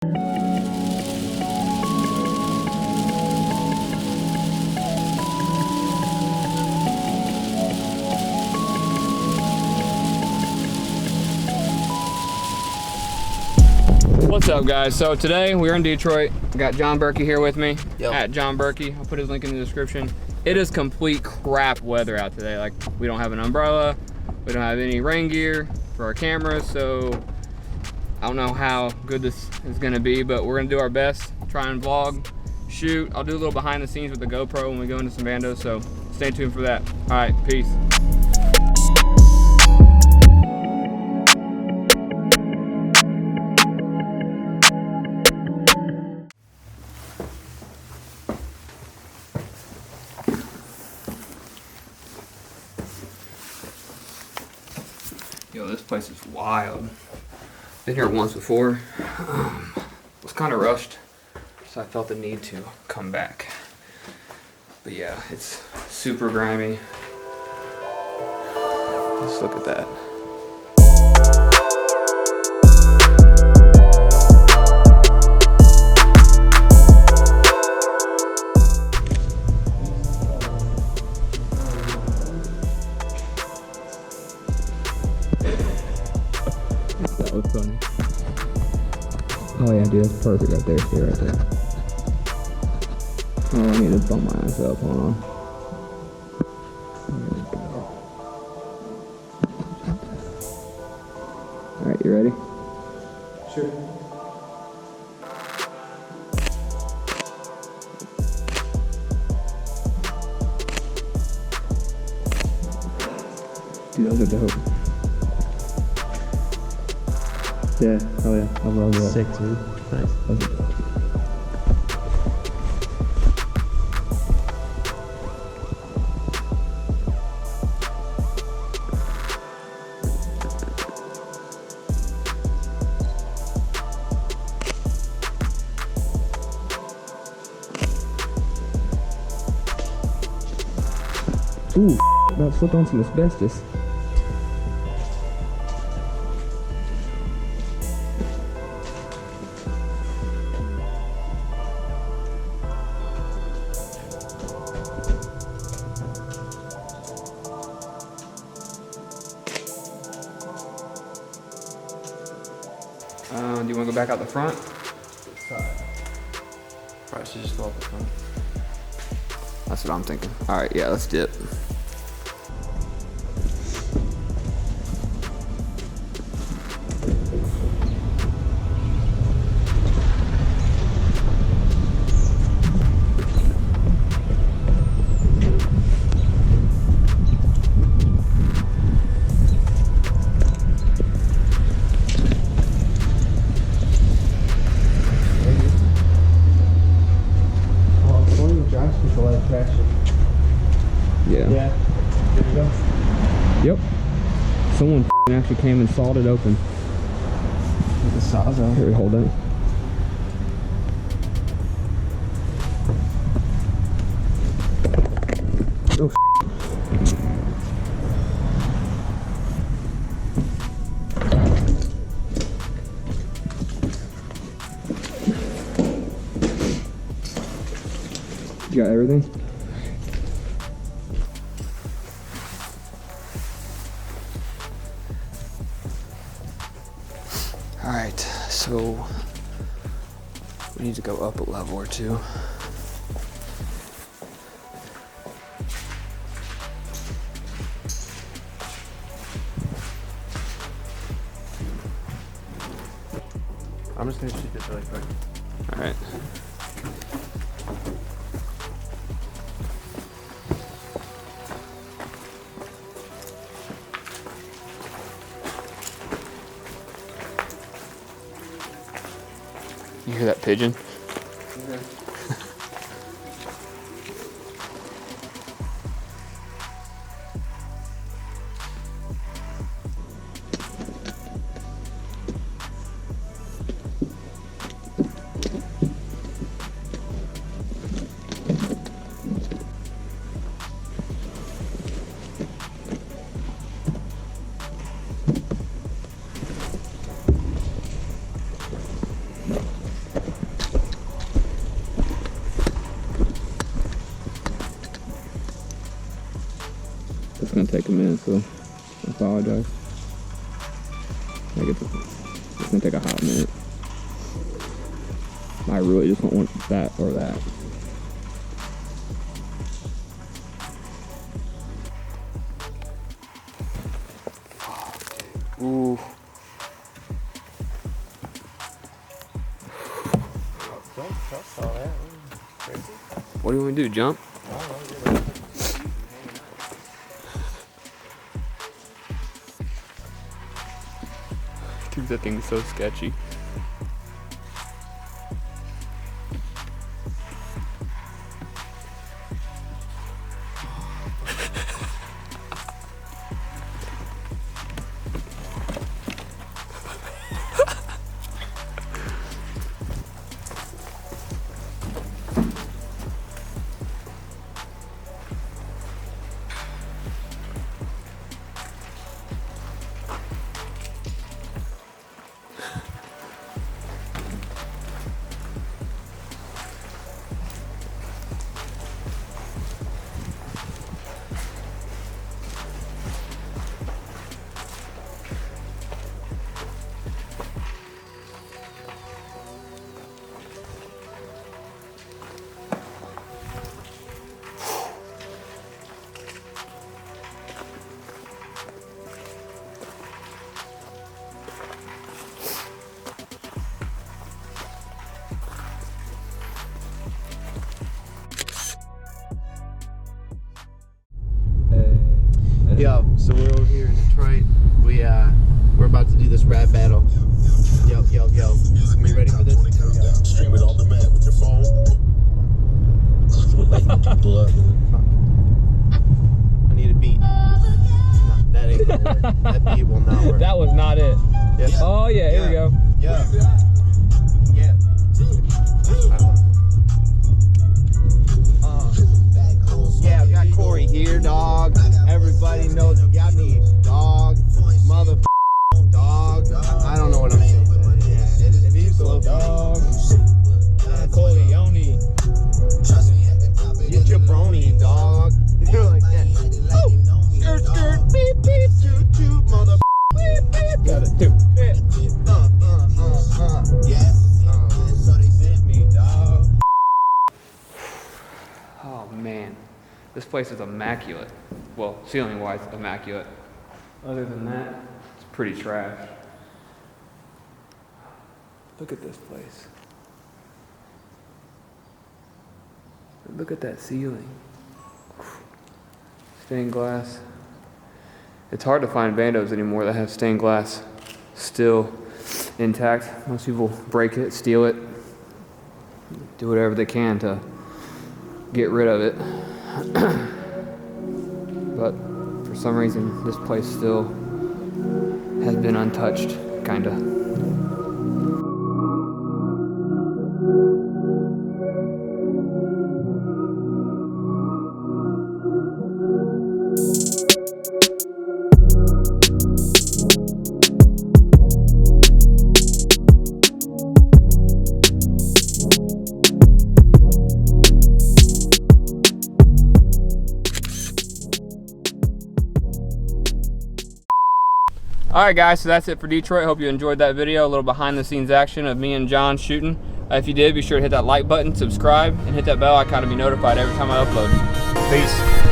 What's up, guys? So today we're in Detroit. I got John Berkey here with me. Yep. At John Berkey. I'll put his link in the description. It is complete crap weather out today. Like, we don't have an umbrella, we don't have any rain gear for our cameras, so I don't know how good this is gonna be, but we're gonna do our best, try and vlog, shoot. I'll do a little behind the scenes with the GoPro when we go into some bandos, so stay tuned for that. All right, peace. Yo, this place is wild. Been here once before. Was kind of rushed, so I felt the need to come back. But yeah, it's super grimy. Let's look at that. That was funny. Oh yeah, dude, that's perfect right there. See right there. Oh, I need to bump my ass up. Hold on. There we go. All right, you ready? Sure. Dude, those are dope. Yeah, oh yeah, I love that. Sick, dude. Nice. Ooh, about to slip on some asbestos. Do you want to go back out the front? Probably should just go up the front. That's what I'm thinking. All right, yeah, let's dip. Yeah. Yeah. Good to go. Yep. Someone actually came and sawed it open. With the sawzall. Here, we hold it. Oh, you got everything? All right, so we need to go up a level or two. I'm just gonna shoot this really quick. All right. You hear that pigeon? gonna take a minute, so I apologize. It's gonna take a hot minute. I really just don't want that or that. Ooh. What do you want to do, jump? Dude, that thing's so sketchy. Yo, so we're over here in Detroit. We're about to do this rap battle. Yo. Are you ready for this? Stream it on demand with your phone. I need a beat. No, that ain't gonna work. That beat will not work. That was not it. Yes. Oh yeah, here we go. Yeah. Yeah, we got Corey here, dog. Everybody knows you got me, dog. Mother dog. I don't know what I'm saying. Yeah, if you so dog. Corleone. Get your brony, dog. You're like that. Oh, skirt, beep, beep, toot, toot, mother beep, beep. Got it, too. Me, dog. Oh man, this place is immaculate. Well, ceiling-wise, immaculate. Other than that, it's pretty trash. Look at this place. Look at that ceiling. Stained glass. It's hard to find bandos anymore that have stained glass still intact. Most people break it, steal it, do whatever they can to get rid of it. But for some reason, this place still has been untouched, kinda. Alright guys, so that's it for Detroit. Hope you enjoyed that video, a little behind the scenes action of me and John shooting. If you did, be sure to hit that like button, subscribe, and hit that bell icon to be notified every time I upload. Peace.